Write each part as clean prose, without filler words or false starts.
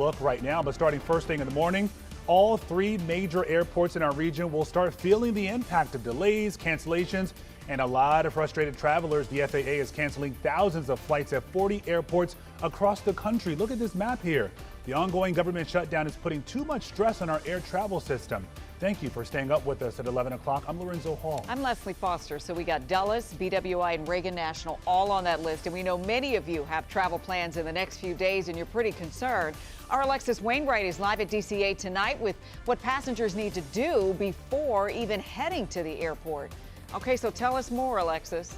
look right now, but starting first thing in the morning, all three major airports in our region will start feeling the impact of delays, cancellations, and a lot of frustrated travelers. The FAA is canceling thousands of flights at 40 airports across the country. Look at this map here. The ongoing government shutdown is putting too much stress on our air travel system. Thank you for staying up with us at 11 o'clock. I'm Lorenzo Hall. I'm Leslie Foster. So we got Dulles, BWI, and Reagan National all on that list. And we know many of you have travel plans in the next few days and you're pretty concerned. Our Alexis Wainwright is live at DCA tonight with what passengers need to do before even heading to the airport. Okay, so tell us more, Alexis.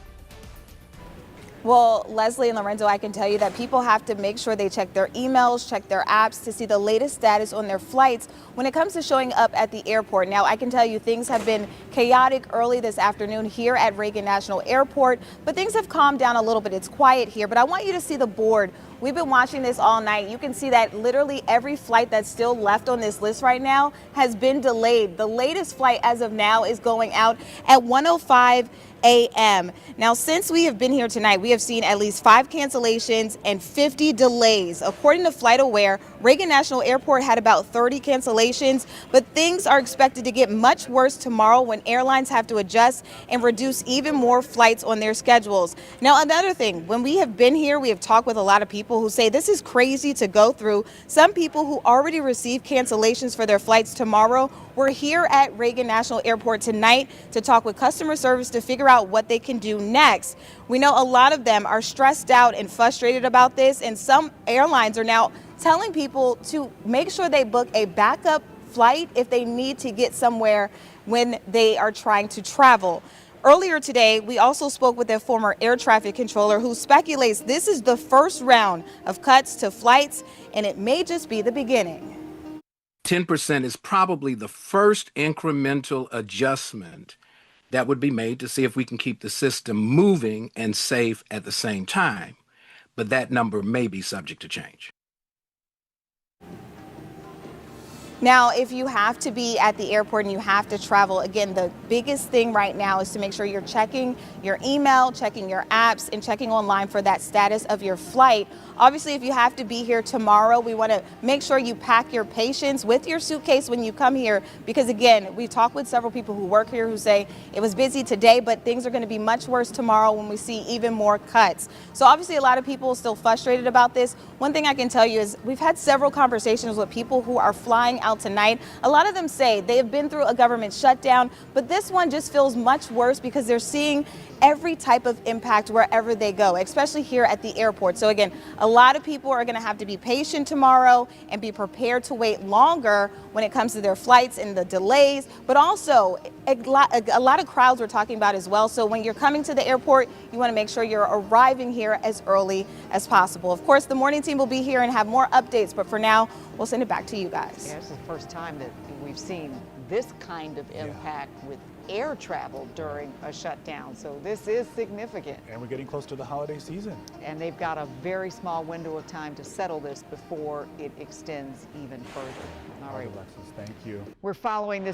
Well, Leslie and Lorenzo, I can tell you that people have to make sure they check their emails, check their apps to see the latest status on their flights when it comes to showing up at the airport. Now, I can tell you things have been chaotic early this afternoon here at Reagan National Airport, but things have calmed down a little bit. It's quiet here, but I want you to see the board. We've been watching this all night. You can see that literally every flight that's still left on this list right now has been delayed. The latest flight as of now is going out at 1:05 a.m. Now, since we have been here tonight, we have seen at least 5 cancellations and 50 delays. According to FlightAware, Reagan National Airport had about 30 cancellations, but things are expected to get much worse tomorrow when airlines have to adjust and reduce even more flights on their schedules. Now, another thing, when we have been here, we have talked with a lot of people who say this is crazy to go through. Some people who already received cancellations for their flights tomorrow were here at Reagan National Airport tonight to talk with customer service to figure out what they can do next. We know a lot of them are stressed out and frustrated about this, and some airlines are now telling people to make sure they book a backup flight if they need to get somewhere when they are trying to travel. Earlier today, we also spoke with a former air traffic controller who speculates this is the first round of cuts to flights, and it may just be the beginning. 10% is probably the first incremental adjustment that would be made to see if we can keep the system moving and safe at the same time. But that number may be subject to change. Now, if you have to be at the airport and you have to travel, again, the biggest thing right now is to make sure you're checking your email, checking your apps, and checking online for that status of your flight. Obviously, if you have to be here tomorrow, we want to make sure you pack your patience with your suitcase when you come here, because again, we talked with several people who work here who say it was busy today, but things are going to be much worse tomorrow when we see even more cuts. So obviously, a lot of people are still frustrated about this. One thing I can tell you is we've had several conversations with people who are flying out tonight. A lot of them say they have been through a government shutdown, but this one just feels much worse because they're seeing every type of impact wherever they go, especially here at the airport. So again, a lot of people are going to have to be patient tomorrow and be prepared to wait longer when it comes to their flights and the delays, but also a lot of crowds we're talking about as well. So when you're coming to the airport, you want to make sure you're arriving here as early as possible. Of course, the morning team will be here and have more updates, but for now, we'll send it back to you guys. Yeah, this is the first time that we've seen this kind of impact with air travel during a shutdown. So this is significant. And we're getting close to the holiday season. And they've got a very small window of time to settle this before it extends even further. All right, Alexis, thank you. we're following this